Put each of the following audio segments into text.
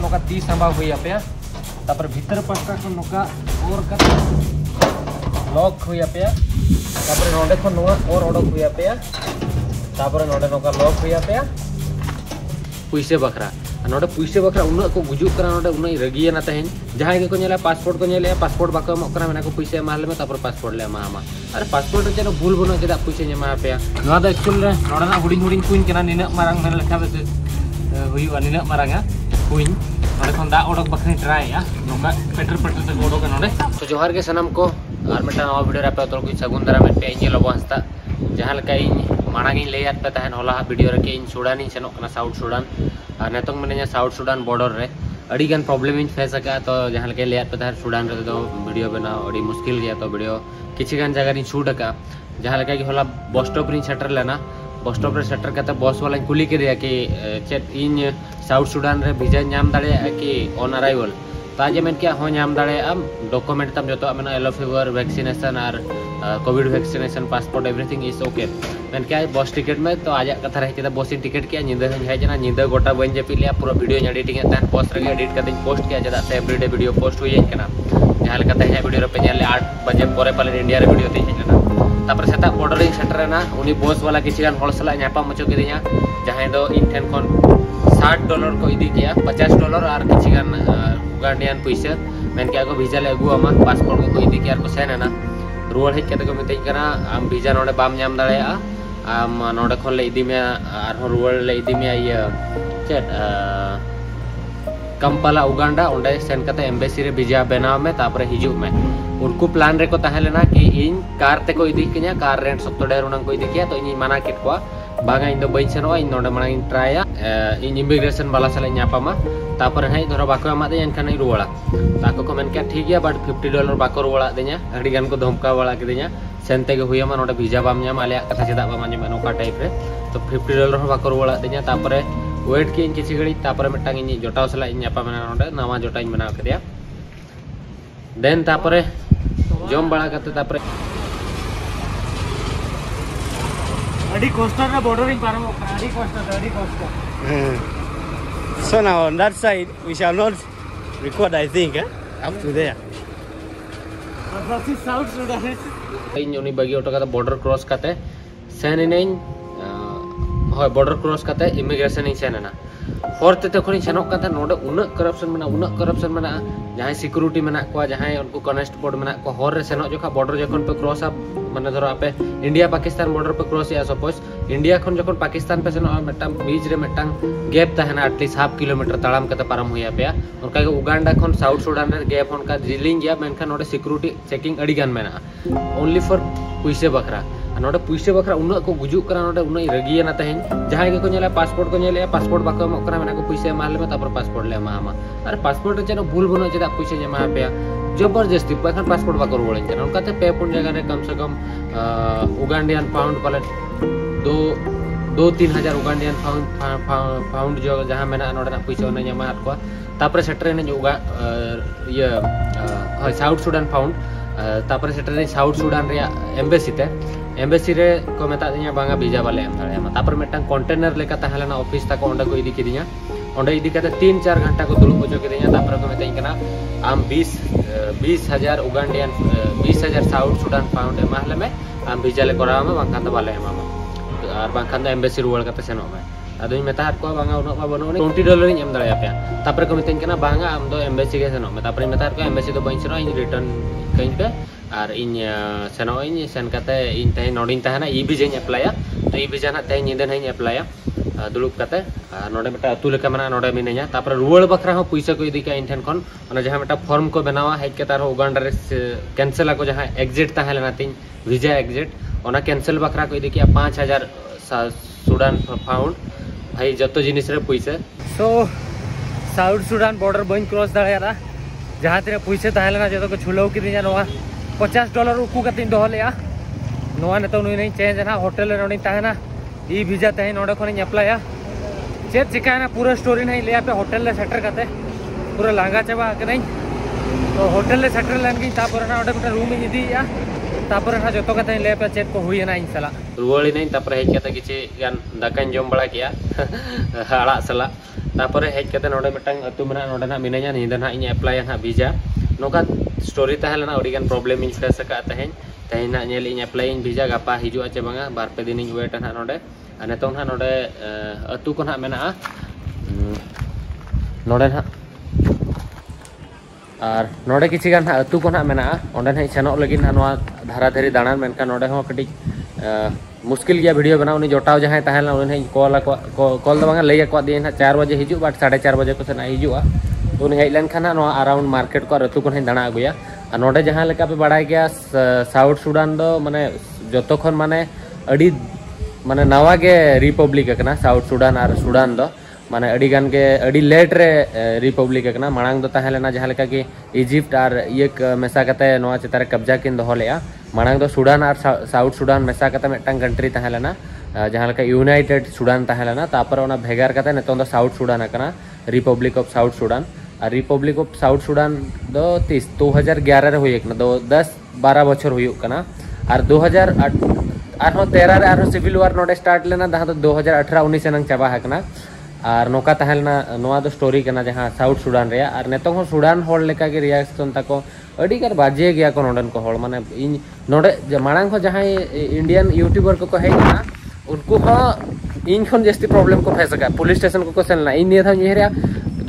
नोका 30 सांबा हुई पे तापर भीतर पास्ता को नोका और का लॉक हुई पे तापर नोडे को नोआ और ओडक हुई पे तापर नोडे नोका लॉक हुई पे पुइसे बखरा नोडे पुइसे बखरा उन को गुजुक करा नोडे उन रगिया ना तहेन जहां के को नेला पासपोर्ट को नेले पासपोर्ट बाको एमक करा मेना को पुइसे माल में तापर पासपोर्ट ले मामा अरे पासपोर्ट रे चेनो भूल बनो चेदा पुइसे नेमा पे नोआ द एक्चुअल रे नोडा ना हुडिंग हुडिंग कुइन केना निना मारंग मेन लेखा बे हुई निना मारंगा कुइन नोडे खन दा ओडक बखनी ट्राई या नोका पेटर पेटर से ओडक नोडे तो जोहार के सनम को और मेटा नवा वीडियो रे पे तो कोई सगुन दरा में पे इन लबो हस्ता जहां लका इन मांग इन ले पे तहन होला वीडियो रे के इन सुडान इन सेनो कना साउथ सुडान नेतों में साउथ सुडान बॉर्डर रे अड़ी गान प्रॉब्लम इन फेस का तो जहां लके ले पे तहन सुडान रे तो वीडियो बनाओ अड़ी मुश्किल गया तो वीडियो किछि गान जगह इन शूट का जहां लका कि होला बस स्टॉप रे सेटर लेना बस स्टॉप रे सेटर करते बस वाला कुली के दिया कि चेट इन साउथ सुडान रे वीजा नाम दाड़े कि ऑन अराइवल ताजे में क्या हो नाम दाड़े am डॉक्यूमेंट तम जतो मेना येलो फीवर वैक्सीनेशन और Covid vaccination passport everything is okay मैं क्या बस टिकट में तो आज कथा रहे चेदा बस टिकट किया निंदा हेजना निंदा गोटा बन जपी लिया पूरा वीडियो एडिटिंग तहन बस रे एडिट करते पोस्ट किया चेदा से एवरीडे वीडियो पोस्ट हुई कना जहां लेका है वीडियो रे पे नेले 8 बजे परे पाले इंडिया रे वीडियो ते हेजना तापर सेता बॉर्डर इन सेटर ना उनी बस वाला किछि गान होल सला न्यापा मचो किदिया जहां दो इन ठेन कोन $60 को इदी किया $50 और किछि गान उगांडियन पैसा मैं क्या को वीजा ले अगु आमा पासपोर्ट को इदी किया को सेना ना रुवाल हेज कते को मितई करा आम वीजा नोडे बाम नाम दाड़ेया आम नोडे खन ले इदी में आर रुवाल ले इदी में ये चेट कंपाला उगांडा ओंडे सेन कते एम्बेसी रे वीजा बनाव में तापर हिजु में उनको प्लान रे को ताहे लेना कि इन कार ते को इदी किया कार रेंट सब तो डेर उनन को इदी किया तो इन माना किट को बागा इन दो बइन सेनो इन नोडे माना इन ट्राया इन इमिग्रेशन वाला साले न्यापामा तापर है धरो बाको एमा दे एनखान रुवाड़ा ताको को मेन क्या ठीक है बट $50 बाको रुवाड़ा दे냐 अड़ी गान को धमका वाला किदि냐 सेनते के हुया मा नोडे वीजा बाम न्याम आले कथा चेदा बाम न्याम नोका टाइप रे तो $50 बाको रुवाड़ा दे냐 तापर वेट के इन किछि घड़ी तापर मिटांग इन जोटाव सला इन न्यापा मेना नोडे नवा जोटा इन बना करिया देन तापर जम बड़ा करते तापर अड़ी कोस्टर ना बॉर्डरिंग पारम अड़ी coaster So now on that side we shall not record I think up to there. South Sudan. इन उनी बगी ऑटो का बॉर्डर क्रॉस करते सेन इन होय बॉर्डर क्रॉस करते इमिग्रेशन इन सेन ना फोर्थ ते खनि सेनक का नोडे उन करप्शन मेना जहां सिक्योरिटी मेना को जहां उनको कनेस्टेबल मेना को हर रे सेनक जोखा बॉर्डर जखन पे क्रॉस अप माने धरो आपे इंडिया पाकिस्तान बॉर्डर पे क्रॉस या सपोज इंडिया खन जखन पाकिस्तान पे सेनो मेटांग बीच रे मेटांग गैप तहना एटलीस्ट हाफ किलोमीटर ताड़ाम कते पारम हुया पे उनका के उगांडा खन साउथ सुडान रे गैप उनका जिलिंग गया मेनखा नोडे सिक्योरिटी चेकिंग अड़ी गान मेना ओनली फॉर पुइसे बखरा नोडे पुइसे बखरा उन को गुजुक करा नोडे उन रगिया ना तहेन जहां के को नेला पासपोर्ट को नेले पासपोर्ट बाको एमक करा मेना को पुइसे माल में तापर पासपोर्ट ले मामा अरे पासपोर्ट रे चेनो भूल बनो चेदा पुइसे जमा पे जबरदस्ती बखन पासपोर्ट बाको रोळेन चेना उनका ते पे पुन जगह रे कम से कम उगांडियन पाउंड पाले 2-3 हजार उगांडियन पाउंड जो जहां मेना नोडे ना पुइसे ने जमा को तापर सेटर ने उगा ये साउथ सुडान पाउंड तापर सेटर ने साउथ सुडान रे एम्बेसी रे को मेता दिया बांगा वीजा वाले एम दाड़े तापर मेटांग कंटेनर लेका ताहलेना ऑफिस तक ओंडे को इदी किदिया ओंडे इदी कते 3-4 घंटा को दुलुब होजो किदिया तापर को मेताई कना आम 20,000 उगांडियन 20,000 साउथ सुडान पाउंड एमाहले में आम वीजा ले करावा में बांका तो वाले एमामा और बांखान एम्बेसी रुवाल कते सेनो में अदुई मेता को बांगा उनो बा बनो $20 इन एम दाड़े पे तापर को मेताई कना बांगा आम दो एम्बेसी के सेनो में तापर मेता को एम्बेसी दो बइन सेनो इन रिटर्न कइन पे और इन सेनो इन सेन कते इन तहे नोडिन तहना ई वीजा इन अप्लाया तो ई वीजा ना तहे निदन हई अप्लाया दुलुप कते नोडे मेटा अतु लेका मना नोडे मिनेया तापर रुवाल बखरा हो पैसा को इदी का इन ठन कोन ओना जहां मेटा फॉर्म को बनावा हेज के तार उगांडा रे कैंसिल को जहां एग्जिट तहे लेना तीन वीजा एग्जिट ओना कैंसिल बखरा को इदी किया 5,000 सुडान पाउंड भाई जतो जिनिस रे पैसा सो साउथ सुडान बॉर्डर बइन क्रॉस दाड़ेया जहां तेरे पैसा तहे लेना जतो को छुलौ कि दिया नोवा $50 उकू कतिन दोहलेया नोवा ने तो नहीं चेंज ना होटल रे नोनी तहना ई वीजा तहे नोडे खनि अप्लाया चेत चिकाना पूरा स्टोरी नहीं ले पे होटल ले सेटर करते पूरा लांगा चाबा के नहीं तो होटल ले सेटर लेन की तापर ना ओडे रूम इदी या तापर ना जतो कते ले पे चेत को हुई ना इन सला रुवाली नहीं तापर हे केते किछि गान दाकान जम बड़ा किया आड़ा सला तापर हेज कते नोडे मिटंग अतु मेना नोडे ना मिनाया निदा ना इन अप्लाई ना वीजा नोका स्टोरी तहलना अडिगन प्रॉब्लम इन फेस का तहें ना नेल इन अप्लाई इन वीजा गपा हिजु आचे बांगा बार पे दिन इन वेट ना नोडे नेतों ना नोडे अतु को ना मेना नोडे ना और नोडे किसी गान अतु को ना मेना ओंडे ना सेनोग लगिन ना नोआ धारा धारी दाणान मेनका नोडे हो कटी मुश्किल गया वीडियो बना उन्हें जोटाव जहाँ तहलना उन्हें कॉल दो बांगा लई को दिए 4 बजे हिजु बाट 4:30 बजे को सेना हिजुआ तो उन्हें हेज लेनखान नोआ अराउंड मार्केट को अतु को दाणा अगुया और नोडे जहाँ लेका पे बड़ा गया साउथ सुडान दो माने जतो खन माने अड़ी माने नवा के रिपब्लिक कना साउथ सुडान और सुडान दो माने अड़ी गान के अड़ी लेट रे रिपब्लिक कना मांग दो तहलेना जहाँ लेका कि इजिप्ट और ये मेसा कते नोआ चितारे कब्जा किन दो लेया मांग दो सुडान और साउथ सुडान मेसा कते मिटंग कंट्री तहलेना जहाँ लेका यूनाइटेड सुडान तहलेना तापर ओना भेगार कते नेतों दो साउथ सुडान कना रिपब्लिक ऑफ साउथ सुडान और रिपब्लिक ऑफ साउथ सुडान दो 2011 रे हुई ना दो 10-12 बछर हुई कना और 2013 रे सिविल वार नोडे स्टार्ट लेना जहाँ तो 2018-19 नंग चाबा हकना और नौका तहलना नोआ दो स्टोरी कना जहाँ साउथ सुडान रे और नेतों हो सुडान होड़ लेका के रिएक्शन ताको अड़ीगार बाजे गया को नोडन को होड़ माने इन नोडे मांग हो जहाँ इंडियन यूट्यूबर को हेज ना उनको हो इन खन जस्ती प्रॉब्लम को फेस का पुलिस स्टेशन को सेलना इन निया था येहरिया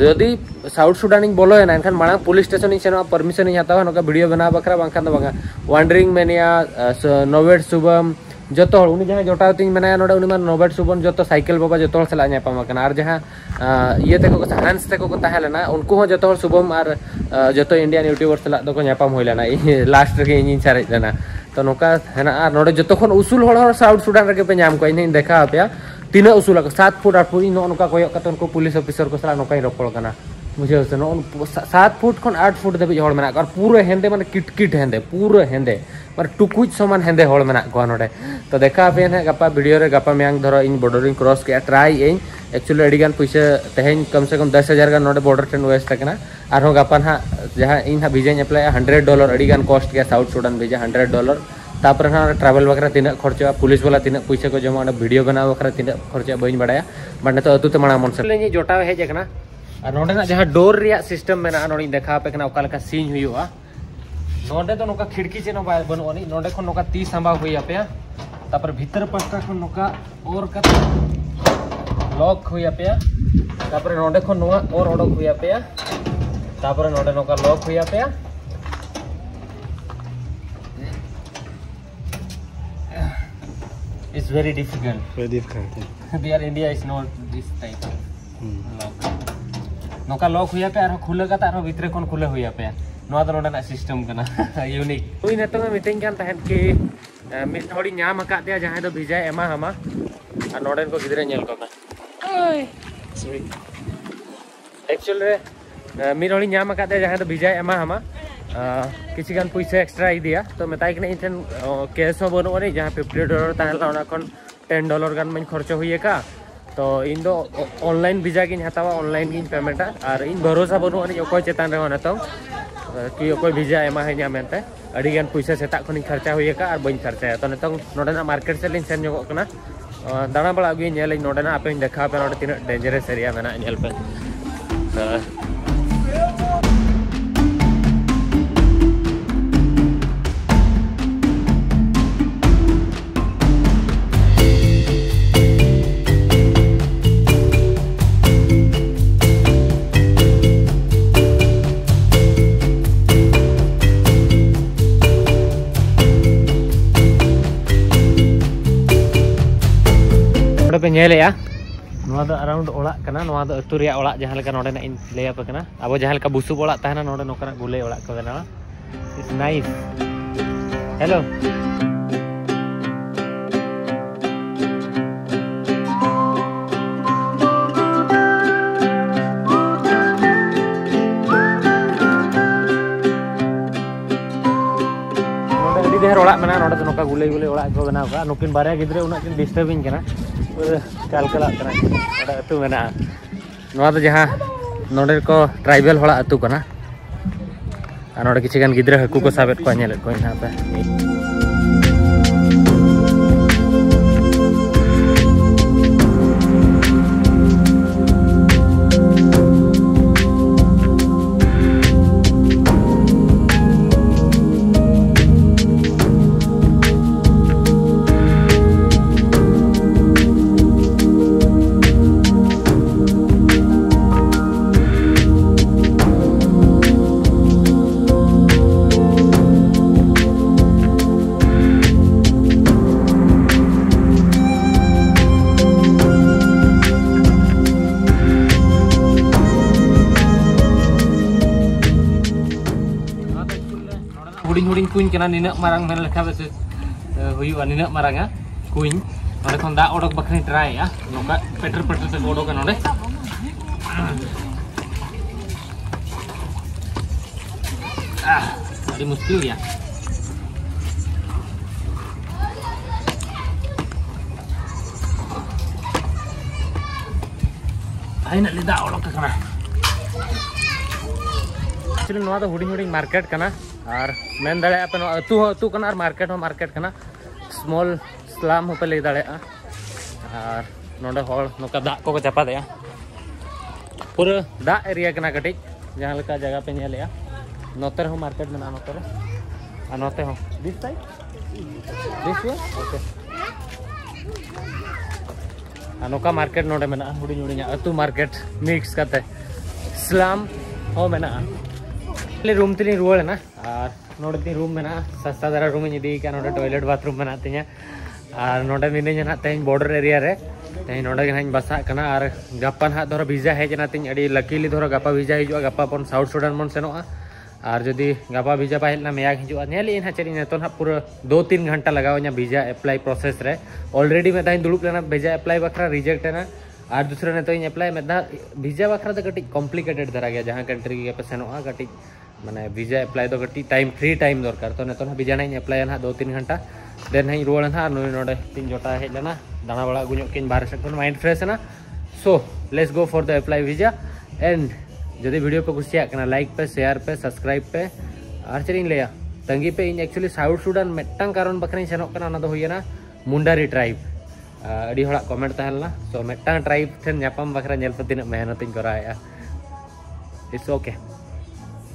यदि साउथ सुडान इन बोलो ना एनखान मांग पुलिस स्टेशन इन सेनो परमिशन इन हतावा नोका वीडियो बना बखरा बांखान दो बांगा वांडरिंग मेनिया नोवेट शुभम जो उनी जहाँ जोटाव तीन मेना नोडे उनी मान नोवेट शुभम जो साइकिल बाबा जो सला नापाम कना और जहाँ ये तेको हंस तेको को तहलेना उनको हो जो शुभम और जो इंडियन यूट्यूबर सला दो को नापाम होई लेना लास्ट रे इन सारे लेना तो नोका हेना और नोडे जो खन उसूल होड़ साउथ सुडान रे पे नाम को इन देखा पे तीना उसूल 7 फुट 8 फुट नोका कोय कत उनको पुलिस ऑफिसर को सला नोका रोपड़ कना बुझे से 7 फुट खन 8 फुट दबी होड़ मेना और पूरे हेंदे माने किटकिट हेंदे पूरे हेंदे माने टुकुज समान हेंदे होड़ मेना को नोडे तो देखा पे है गपा वीडियो रे गपा म्यांग धरो इन बॉर्डर क्रॉस के ट्राई इन एक्चुअली अडिगान पैसा तेहेन कम से कम 10,000 गान नोडे बॉर्डर ट्रेन वेस्ट तकना और हो गपा ना जहां इन वीजा अप्लाई $100 अडिगान कॉस्ट के साउथ सुडान वीजा $100 तापर ना ट्रैवल बकरा तीना खर्चा पुलिस वाला तीना पैसा को जमा वीडियो बना बकरा तीना खर्चा बइन बड़ाया बट तो अतु ते माना मन से जोटाव हेज कना और नोडे ना जहां डोर रिया सिस्टम मेना नोडे देखा पे कना ओका लेका सीन हुआ नोडे तो नोका खिड़की चेनो बाय बनुनी नोडे खन नोका 30 संभा हुई पे तापर भीतर पास्ता खन नोका और का लॉक हुई पे तापर नोडे खन नोआ और ओडक हुई पे तापर नोडे नोका लॉक हुई पे It's very difficult. Very difficult. There India is not this type. Lock. नोका लॉक हुई पे और खुले का तारो भीतर कोन खुले हुई पे नोआ तो नोडा सिस्टम कना यूनिक कोई नेतो में मीटिंग कान तहन के मिट थोड़ी नाम अका दिया जहां दो भिजा एमा हमा और नोडन को गिदरे नेल को ओय सॉरी एक्चुअली रे मिट थोड़ी नाम अका दिया जहां दो भिजा एमा हमा किसी गान पैसा एक्स्ट्रा दिया तो मेताई कने इथन कैश हो बनो नहीं जहां $50 ताहला ओना कोन $10 गान मन खर्च हुई का तो इन दो ऑनलाइन वीजा की हतावा ऑनलाइन की पेमेंटा और इन भरोसा बनो नहीं ओको चेतान रे होना तो कि ओको वीजा एमा है मेनते अड़ी गान पैसा सेता खनि खर्चा हुई का और बइन खर्चा तो नतंग नोडना मार्केट से लिन सेन जोगो कना दाना बड़ा गई नेल नोडना आपे देखा पे नोड तीन डेंजरस एरिया मेना नेल पे पे नेले या नोआ दो अराउंड ओड़ा कना नोआ दो अतु रिया ओड़ा जहां लेका नोडे ना इन लेया पे कना अब जहां लेका बुसु ओड़ा तहना नोडे नोकरा गुले ओड़ा को बेना इट्स नाइस हेलो नोडे अडी देहर ओड़ा मेना नोडे तो नोका गुले गुले ओड़ा को बेना का नुकिन बारे गिदरे उना किन डिस्टर्बिंग कना कालकला अतु मेना नोआ तो जहाँ नोडे को ट्राइबल होड़ा अतु कना और नोडे किसी गान गिदरे हकु को साबेत को नेले को यहाँ पे हुडिंग कुइन कना निना मारंग मेन लेखा बस हुयुआ निना मारंगा कुइन नोडे खन दा ओडक बखनी ट्राई या नोका पेटर पेटर से ओडक नोडे अभी मुश्किल गया आई ना लिदा ओडक कना एक्चुअली नोआ तो हुडिंग मार्केट कना और मेन दाड़े पे अतु अतु कना और मार्केट कना स्मॉल स्लम हो पे ले दाड़े और नोडे होड़ नोका दा को चापा दे पूरा दा एरिया कना कटिक जहां लका जगह पे नेलेया नोते हो मार्केट में ना नोते और नोते हो this side this way okay नोका मार्केट नोडे में ना हुडिंग हुडिंग अतु मार्केट मिक्स करते स्लम हो में ना ले रूम तिली रुआड़ ना और नोडे ती रूम में ना सस्ता दरा रूम में इदी का नोडे टॉयलेट बाथरूम में ना तिया और नोडे मिने जना तेन बॉर्डर एरिया रे तेन नोडे के नाइन बसा कना और गप्पा ना धरो वीजा है जना तिन अड़ी लकीली धरो गप्पा वीजा हिजुआ गप्पा पन साउथ सुडान मन सेनोआ और जदी गप्पा वीजा पाइल ना मेया हिजुआ नेली इन हचरी ने तो ना पूरा 2-3 घंटा लगाओ nya वीजा अप्लाई प्रोसेस रे ऑलरेडी में ताइन दुड़ुप लेना वीजा अप्लाई बखरा रिजेक्ट है ना और दूसरे ने तो इन अप्लाई में दा वीजा बखरा तो कटी कॉम्प्लिकेटेड धरा गया जहां कंट्री के पे सेनोआ कटी माने वीजा अप्लाई तो कटी टाइम फ्री टाइम दरकार तो नेतो वीजा ना अप्लाई ना 2-3 घंटा देन हई रुआड़ ना नोडे 3 जोटा हेज लेना दाना बड़ा गुño किन बाहर से माइंड फ्रेश है ना so let's go for the apply visa and जदि वीडियो पे कुछ करना लाइक पे शेयर पे सब्सक्राइब पे और चलिए लिया तंगी पे इन एक्चुअली साउथ सुडान मेटंग कारण बखरी सेनोक कना ना दो होयना मुंडारी ट्राइब अड़ी हड़ा कमेंट तहलना सो मेटंग ट्राइब ठन न्यापम बखरा नेल पे तिना मेहनत इन कराया इट्स ओके